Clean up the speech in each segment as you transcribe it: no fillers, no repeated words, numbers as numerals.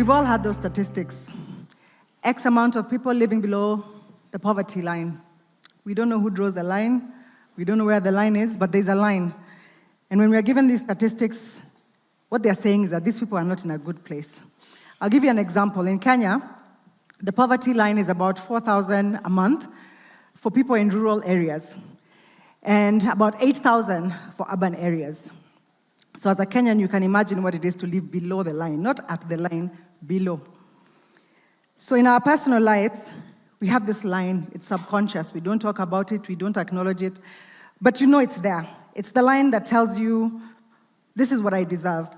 we've all had those statistics. X amount of people living below the poverty line. We don't know who draws the line. We don't know where the line is, but there's a line. And when we are given these statistics, what they're saying is that these people are not in a good place. I'll give you an example. In Kenya, the poverty line is about 4,000 a month for people in rural areas, and about 8,000 for urban areas. So as a Kenyan, you can imagine what it is to live below the line, not at the line, below. So in our personal lives, we have this line. It's subconscious. We don't talk about it. We don't acknowledge it. But you know it's there. It's the line that tells you, this is what I deserve.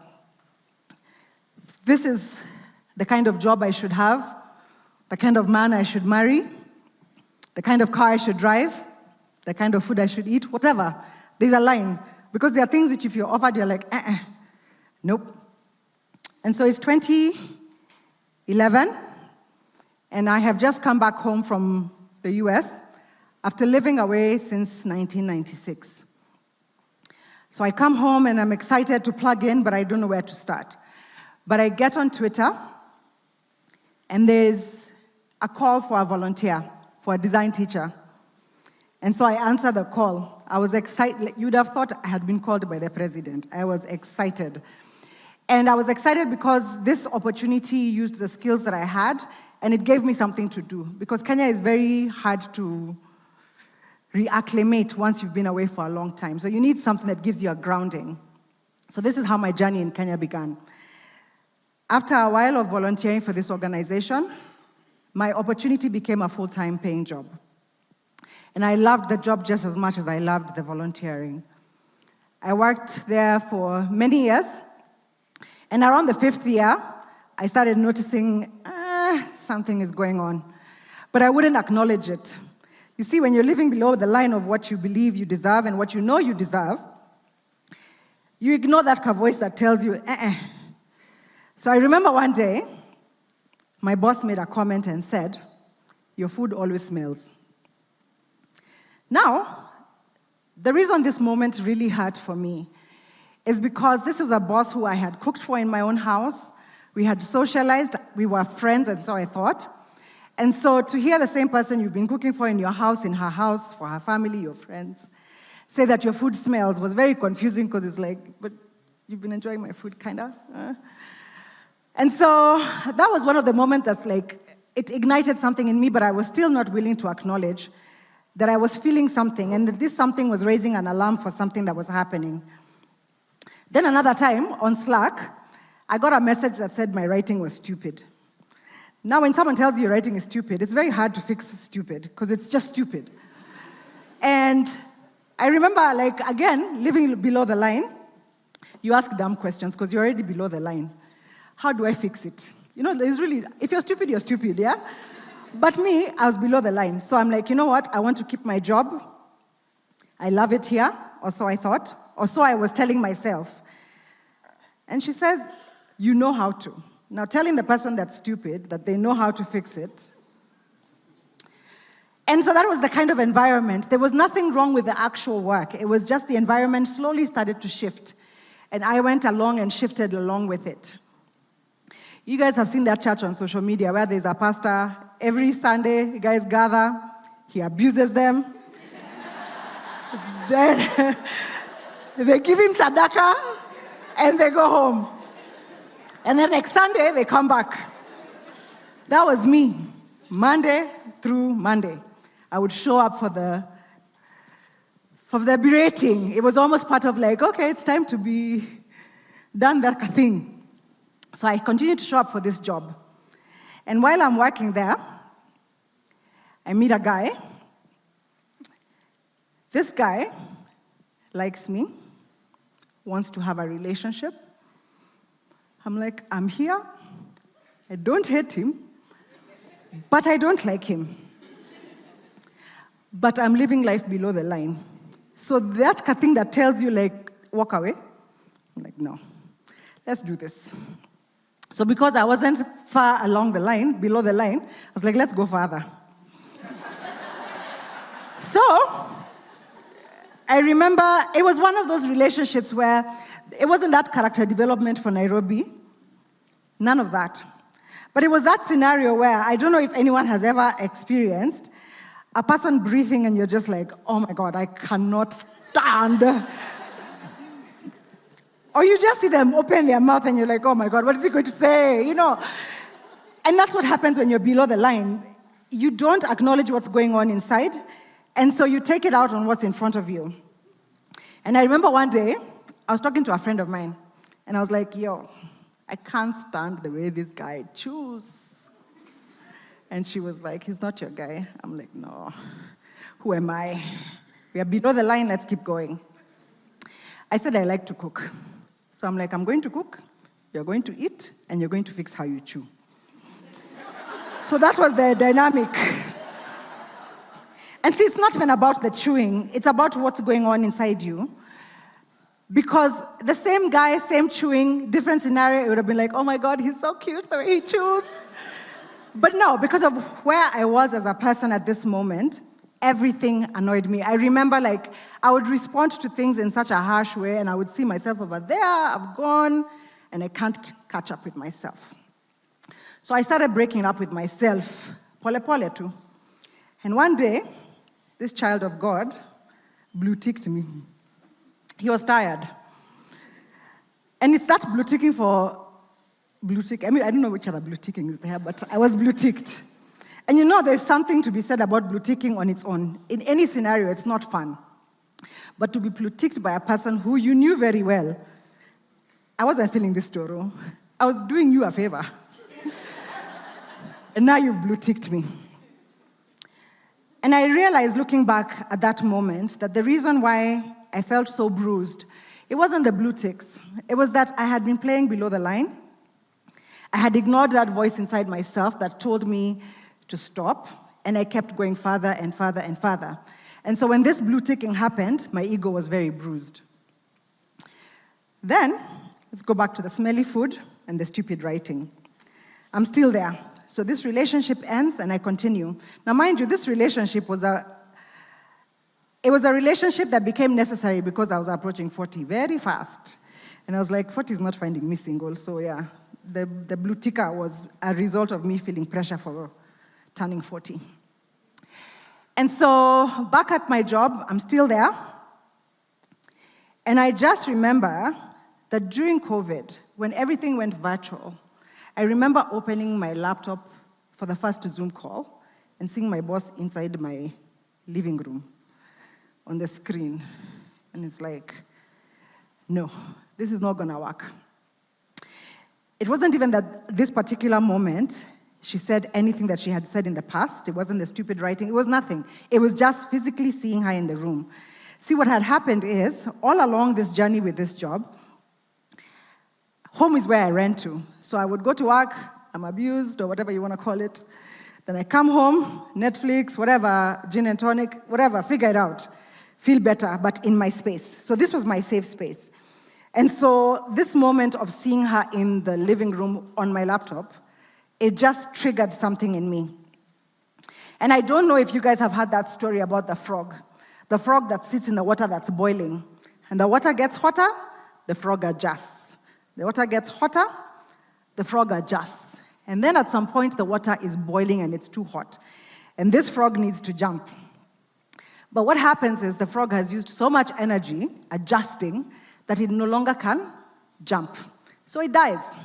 This is the kind of job I should have, the kind of man I should marry, the kind of car I should drive, the kind of food I should eat, whatever. There's a line. Because there are things which if you're offered, you're like, nope. And so it's 2011, and I have just come back home from the US after living away since 1996. So I come home and I'm excited to plug in, but I don't know where to start. But I get on Twitter, and there's a call for a volunteer, for a design teacher. And so I answered the call. I was excited. You'd have thought I had been called by the president. I was excited. And I was excited because this opportunity used the skills that I had, and it gave me something to do. Because Kenya is very hard to reacclimate once you've been away for a long time. So you need something that gives you a grounding. So this is how my journey in Kenya began. After a while of volunteering for this organization, my opportunity became a full-time paying job. And I loved the job just as much as I loved the volunteering. I worked there for many years, and around the 5th year, I started noticing something is going on. But I wouldn't acknowledge it. You see, when you're living below the line of what you believe you deserve and what you know you deserve, you ignore that voice that tells you, So I remember one day, my boss made a comment and said, "Your food always smells." Now, the reason this moment really hurt for me is because this was a boss who I had cooked for in my own house. We had socialized, we were friends, and so I thought. And so to hear the same person you've been cooking for in your house, in her house, for her family, your friends, say that your food smells was very confusing because it's like, but you've been enjoying my food, kind of. And so that was one of the moments that's like, it ignited something in me, but I was still not willing to acknowledge that I was feeling something, and that this something was raising an alarm for something that was happening. Then another time, on Slack, I got a message that said my writing was stupid. Now, when someone tells you your writing is stupid, it's very hard to fix stupid, because it's just stupid. And I remember, again, living below the line, you ask dumb questions, because you're already below the line. How do I fix it? There's really, if you're stupid, yeah? But me, I was below the line. So I'm like, you know what? I want to keep my job. I love it here, or so I thought, or so I was telling myself. And she says, you know how to. Now, telling the person that's stupid that they know how to fix it. And so that was the kind of environment. There was nothing wrong with the actual work. It was just the environment slowly started to shift. And I went along and shifted along with it. You guys have seen that church on social media where there's a pastor. Every Sunday, you guys gather. He abuses them. Then they give him sadaka, and they go home. And then next Sunday, they come back. That was me, Monday through Monday. I would show up for the berating. It was almost part of okay, it's time to be done that thing. So I continued to show up for this job. And while I'm working there, I meet a guy. This guy likes me, wants to have a relationship. I'm like, I'm here. I don't hate him, but I don't like him. But I'm living life below the line. So that thing that tells you, walk away, I'm like, no, let's do this. So because I wasn't far along the line, below the line, I was like, let's go further. So I remember it was one of those relationships where it wasn't that character development for Nairobi. None of that. But it was that scenario where, I don't know if anyone has ever experienced, a person breathing and you're just like, oh my God, I cannot stand. Or you just see them open their mouth and you're like, oh my God, what is he going to say? You know? And that's what happens when you're below the line. You don't acknowledge what's going on inside, and so you take it out on what's in front of you. And I remember one day, I was talking to a friend of mine, and I was like, yo, I can't stand the way this guy chews. And she was like, he's not your guy. I'm like, no, who am I? We are below the line, let's keep going. I said I like to cook. So I'm like, I'm going to cook, you're going to eat, and you're going to fix how you chew. So that was the dynamic. And see, it's not even about the chewing, it's about what's going on inside you. Because the same guy, same chewing, different scenario, it would have been like, oh my God, he's so cute the way he chews. But no, because of where I was as a person at this moment, everything annoyed me. I remember I would respond to things in such a harsh way, and I would see myself over there, I've gone, and I can't catch up with myself. So I started breaking up with myself, pole too. And one day, this child of God blue-ticked me. He was tired. And it's that blue-ticking for blue-tick. I mean, I don't know which other blue-ticking is there, but I was blue-ticked. And you know, there's something to be said about blue-ticking on its own. In any scenario, it's not fun. But to be blue-ticked by a person who you knew very well, I wasn't feeling this, Toro. I was doing you a favor. And now you've blue-ticked me. And I realized, looking back at that moment, that the reason why I felt so bruised, it wasn't the blue ticks. It was that I had been playing below the line. I had ignored that voice inside myself that told me to stop, and I kept going farther and farther and farther. And so when this blue ticking happened, my ego was very bruised. Then, let's go back to the smelly food and the stupid writing. I'm still there. So this relationship ends, and I continue. Now, mind you, this relationship was a relationship that became necessary because I was approaching 40 very fast. And I was like, 40 is not finding me single. So yeah, the blue ticker was a result of me feeling pressure for turning 40. And so back at my job, I'm still there. And I just remember that during COVID, when everything went virtual, I remember opening my laptop for the first Zoom call and seeing my boss inside my living room on the screen. And it's like, no, this is not gonna work. It wasn't even that this particular moment she said anything that she had said in the past. It wasn't the stupid writing, it was nothing. It was just physically seeing her in the room. See, what had happened is, all along this journey with this job, home is where I ran to. So I would go to work, I'm abused, or whatever you want to call it. Then I come home, Netflix, whatever, gin and tonic, whatever, figure it out. Feel better, but in my space. So this was my safe space. And so this moment of seeing her in the living room on my laptop, it just triggered something in me. And I don't know if you guys have heard that story about the frog that sits in the water that's boiling. And the water gets hotter, the frog adjusts. The water gets hotter, the frog adjusts. And then at some point, the water is boiling and it's too hot. And this frog needs to jump. But what happens is the frog has used so much energy adjusting that it no longer can jump. So it dies.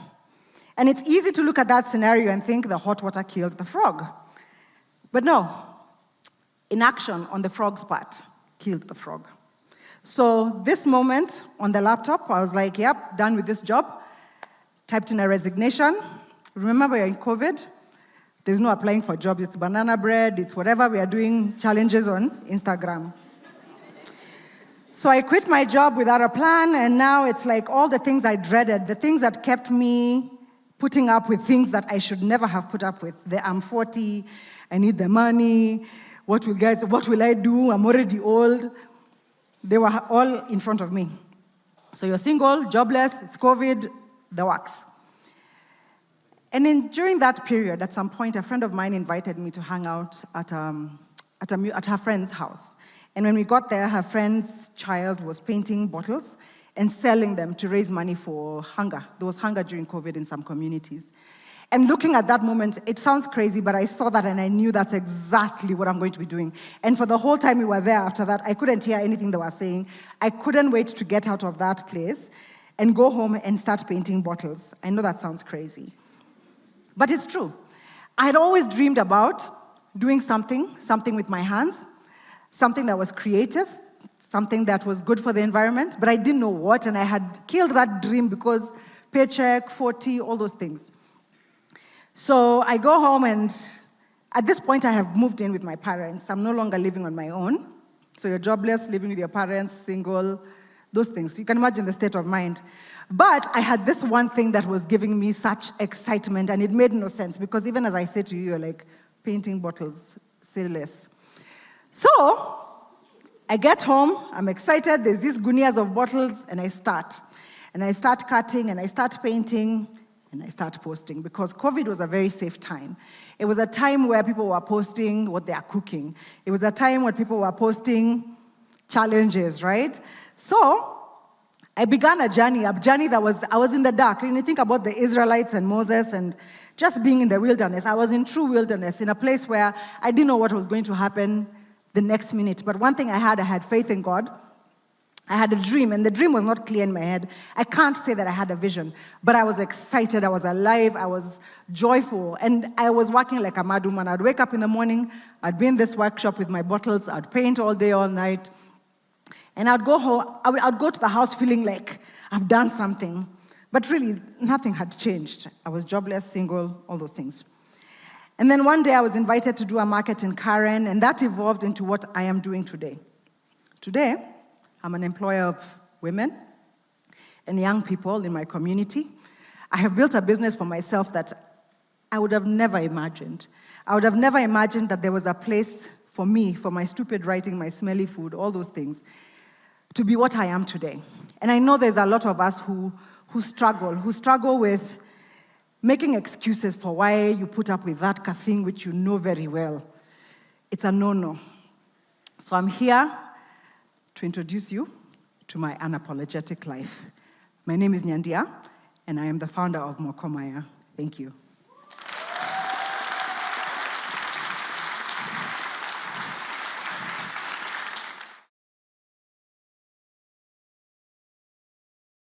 And it's easy to look at that scenario and think the hot water killed the frog. But no, inaction on the frog's part killed the frog. So this moment on the laptop, I was like, yep, done with this job. Typed in a resignation. Remember, we're in COVID. There's no applying for jobs. It's banana bread. It's whatever. We are doing challenges on Instagram. So I quit my job without a plan, and now it's like all the things I dreaded, the things that kept me putting up with things that I should never have put up with. I'm 40, I need the money, what will I do? I'm already old. They were all in front of me. So you're single, jobless, it's COVID, the works. And during that period, at some point, a friend of mine invited me to hang out at her friend's house. And when we got there, her friend's child was painting bottles and selling them to raise money for hunger. There was hunger during COVID in some communities. And looking at that moment, it sounds crazy, but I saw that and I knew that's exactly what I'm going to be doing. And for the whole time we were there after that, I couldn't hear anything they were saying. I couldn't wait to get out of that place and go home and start painting bottles. I know that sounds crazy, but it's true. I had always dreamed about doing something with my hands, something that was creative, something that was good for the environment, but I didn't know what, and I had killed that dream because paycheck, 40, all those things. So I go home, and at this point I have moved in with my parents. I'm no longer living on my own. So you're jobless, living with your parents, single, those things. You can imagine the state of mind. But I had this one thing that was giving me such excitement, and it made no sense, because even as I say to you, you're like, painting bottles, say less. So I get home, I'm excited, there's these gunias of bottles, and I start. And I start cutting, and I start painting, and I start posting, because COVID was a very safe time. It was a time where people were posting what they are cooking. It was a time where people were posting challenges, right? So I began a journey that I was in the dark. When you think about the Israelites and Moses and just being in the wilderness, I was in true wilderness, in a place where I didn't know what was going to happen the next minute. But one thing I had faith in God. I had a dream, and the dream was not clear in my head. I can't say that I had a vision, but I was excited, I was alive, I was joyful, and I was working like a mad woman. I'd wake up in the morning, I'd be in this workshop with my bottles, I'd paint all day, all night, and I'd go home, I'd go to the house feeling like I've done something, but really nothing had changed. I was jobless, single, all those things. And then one day I was invited to do a market in Karen, and that evolved into what I am doing today. Today, I'm an employer of women and young people in my community. I have built a business for myself that I would have never imagined. I would have never imagined that there was a place for me, for my stupid writing, my smelly food, all those things, to be what I am today. And I know there's a lot of us who struggle with making excuses for why you put up with that thing which you know very well. It's a no-no. So I'm here to introduce you to my unapologetic life. My name is Nyandia, and I am the founder of Mokomaya. Thank you.